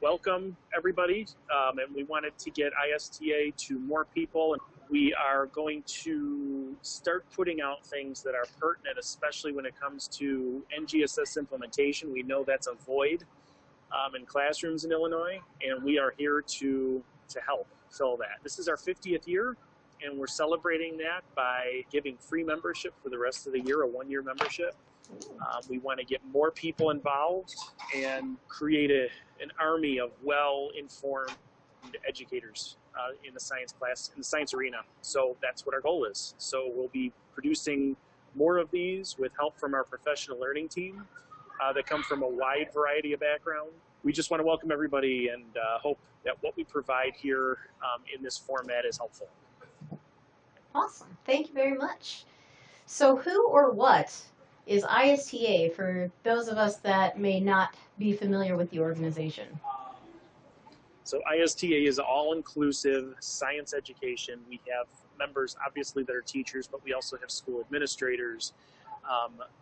welcome everybody, and we wanted to get ISTA to more people. And we are going to start putting out things that are pertinent, especially when it comes to NGSS implementation. We know that's a void in classrooms in Illinois, and we are here to help fill that. This is our 50th year, and we're celebrating that by giving free membership for the rest of the year, a one-year membership. We want to get more people involved and create an army of well-informed educators in the science class, in the science arena. So that's what our goal is. So we'll be producing more of these with help from our professional learning team that come from a wide variety of background. We just want to welcome everybody and hope that what we provide here in this format is helpful. Awesome. Thank you very much. So who or what is ISTA for those of us that may not be familiar with the organization? So ISTA is all-inclusive science education. We have members, obviously, that are teachers, but we also have school administrators,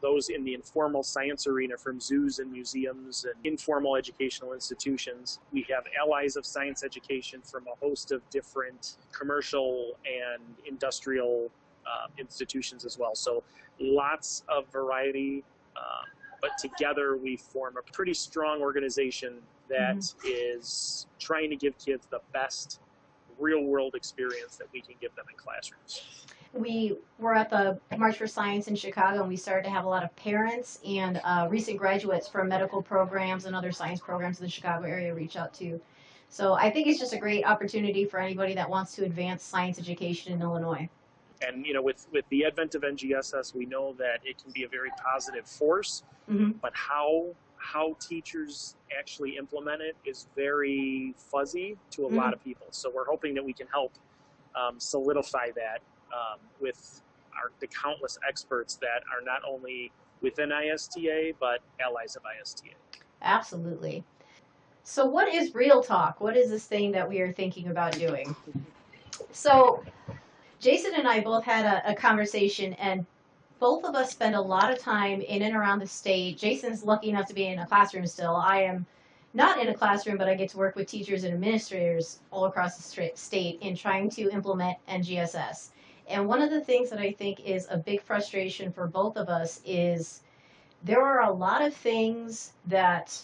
those in the informal science arena from zoos and museums and informal educational institutions. We have allies of science education from a host of different commercial and industrial institutions as well. So lots of variety, but together we form a pretty strong organization that is trying to give kids the best real-world experience that we can give them in classrooms. We were at the March for Science in Chicago, and we started to have a lot of parents and recent graduates from medical programs and other science programs in the Chicago area reach out to. So I think it's just a great opportunity for anybody that wants to advance science education in Illinois. And with the advent of NGSS, we know that it can be a very positive force, but how teachers actually implement it is very fuzzy to a lot of people. So we're hoping that we can help solidify that with the countless experts that are not only within ISTA, but allies of ISTA. Absolutely. So what is Real Talk? What is this thing that we are thinking about doing? So Jason and I both had a conversation, and both of us spend a lot of time in and around the state. Jason's lucky enough to be in a classroom still. I am not in a classroom, but I get to work with teachers and administrators all across the state in trying to implement NGSS. And one of the things that I think is a big frustration for both of us is there are a lot of things that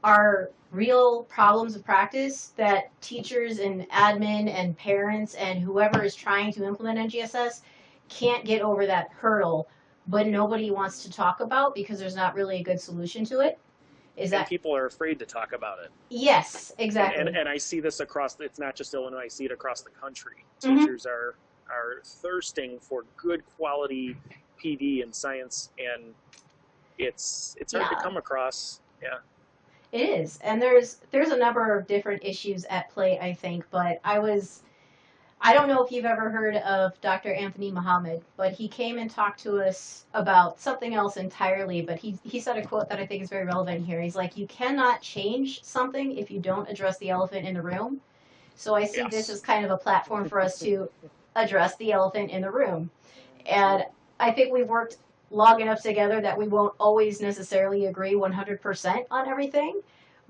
are real problems of practice that teachers and admin and parents and whoever is trying to implement NGSS can't get over that hurdle, but nobody wants to talk about because there's not really a good solution to it. And people are afraid to talk about it. Yes, exactly. And I see this across, it's not just Illinois, I see it across the country. Teachers are thirsting for good quality PD and science, and it's hard to come across. Yeah. It is, and there's a number of different issues at play, I think, but I don't know if you've ever heard of Dr. Anthony Muhammad, but he came and talked to us about something else entirely, but he said a quote that I think is very relevant here. He's like, you cannot change something if you don't address the elephant in the room. So I see this as kind of a platform for us to address the elephant in the room. And I think we've worked long enough together that we won't always necessarily agree 100% on everything.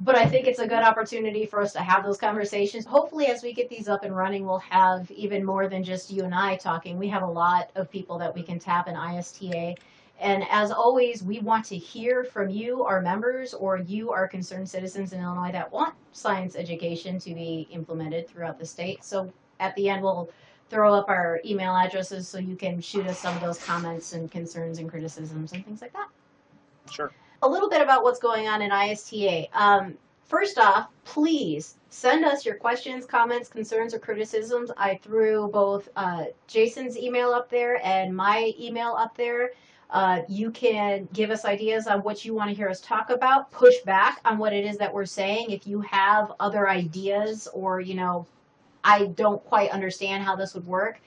But I think it's a good opportunity for us to have those conversations. Hopefully, as we get these up and running, we'll have even more than just you and I talking. We have a lot of people that we can tap in ISTA. And as always, we want to hear from you, our members, or you, our concerned citizens in Illinois that want science education to be implemented throughout the state. So at the end, we'll throw up our email addresses so you can shoot us some of those comments and concerns and criticisms and things like that. Sure. A little bit about what's going on in ISTA. First off, please send us your questions, comments, concerns, or criticisms. I threw both Jason's email up there and my email up there. You can give us ideas on what you want to hear us talk about, push back on what it is that we're saying. If you have other ideas or, I don't quite understand how this would work,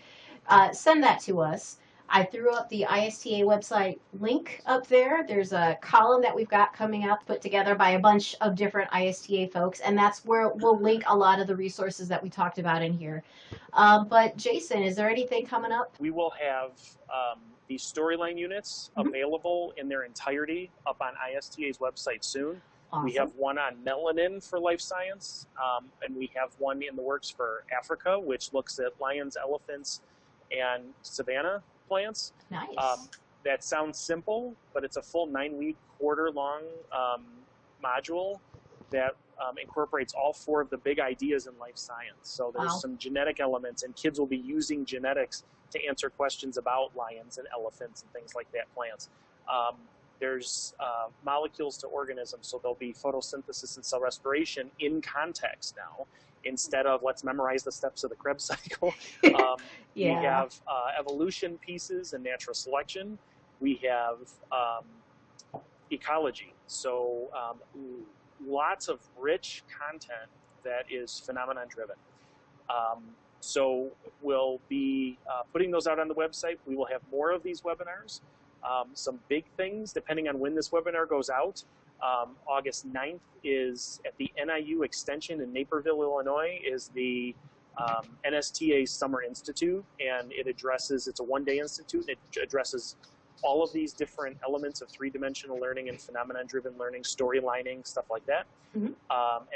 send that to us. I threw up the ISTA website link up there. There's a column that we've got coming up put together by a bunch of different ISTA folks, and that's where we'll link a lot of the resources that we talked about in here. But Jason, is there anything coming up? We will have the storyline units available in their entirety up on ISTA's website soon. Awesome. We have one on melanin for life science, and we have one in the works for Africa, which looks at lions, elephants, and savanna plants. Nice. That sounds simple, but it's a full 9-week, quarter-long module that incorporates all 4 of the big ideas in life science. So there's some genetic elements, and kids will be using genetics to answer questions about lions and elephants and things like that, plants. There's molecules to organisms, so there'll be photosynthesis and cell respiration in context now, instead of let's memorize the steps of the Krebs cycle. We have evolution pieces and natural selection. We have ecology. So lots of rich content that is phenomenon-driven. So we'll be putting those out on the website. We will have more of these webinars. Some big things, depending on when this webinar goes out. August 9th is at the NIU Extension in Naperville, Illinois, is the NSTA Summer Institute, and it's a one-day institute, and it addresses all of these different elements of 3-dimensional learning and phenomenon-driven learning, storylining, stuff like that. And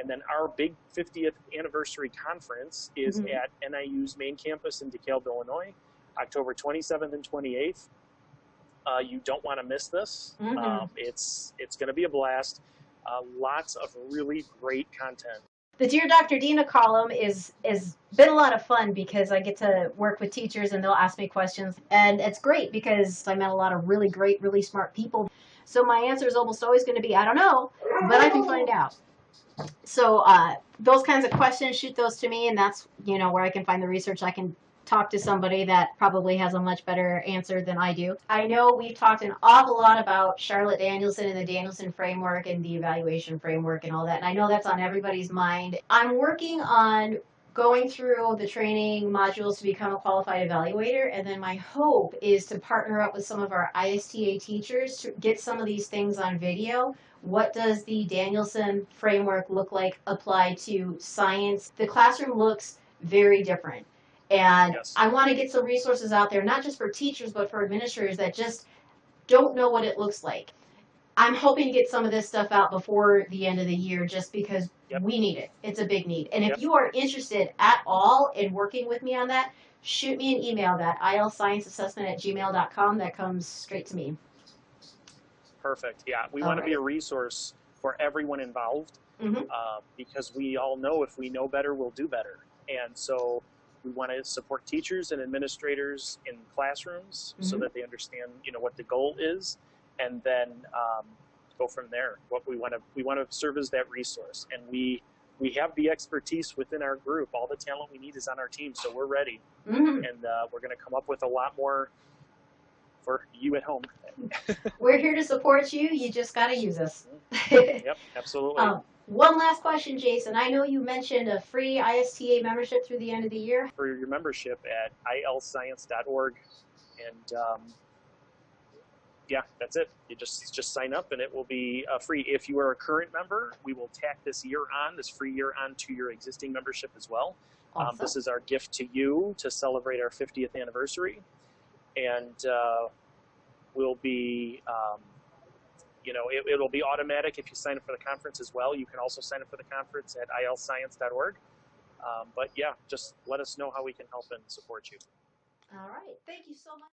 then our big 50th anniversary conference is at NIU's main campus in DeKalb, Illinois, October 27th and 28th. You don't want to miss this. It's going to be a blast. Lots of really great content. The Dear Dr. Dina column is been a lot of fun because I get to work with teachers and they'll ask me questions. And it's great because I met a lot of really great, really smart people. So my answer is almost always going to be, I don't know, but I can find out. So those kinds of questions, shoot those to me, and that's, where I can find the research. I can talk to somebody that probably has a much better answer than I do. I know we've talked an awful lot about Charlotte Danielson and the Danielson framework and the evaluation framework and all that, and I know that's on everybody's mind. I'm working on going through the training modules to become a qualified evaluator, and then my hope is to partner up with some of our ISTA teachers to get some of these things on video. What does the Danielson framework look like applied to science? The classroom looks very different. And I want to get some resources out there, not just for teachers, but for administrators that just don't know what it looks like. I'm hoping to get some of this stuff out before the end of the year just because we need it. It's a big need. And if you are interested at all in working with me on that, shoot me an email, that ilscienceassessment@gmail.com. That comes straight to me. Perfect. Yeah, we want to be a resource for everyone involved because we all know if we know better, we'll do better. And so we want to support teachers and administrators in classrooms so that they understand, what the goal is, and then go from there. What we want to serve as that resource, and we have the expertise within our group. All the talent we need is on our team, so we're ready, and we're going to come up with a lot more for you at home. We're here to support you. You just got to use us. Yep, absolutely. One last question, Jason. I know you mentioned a free ISTA membership through the end of the year. For your membership at ilscience.org, and yeah, that's it. You just sign up, and it will be free. If you are a current member, we will tack this free year on to your existing membership as well. Awesome. This is our gift to you to celebrate our 50th anniversary, and we'll be. It'll be automatic if you sign up for the conference as well. You can also sign up for the conference at ilscience.org. But yeah, just let us know how we can help and support you. All right. Thank you so much.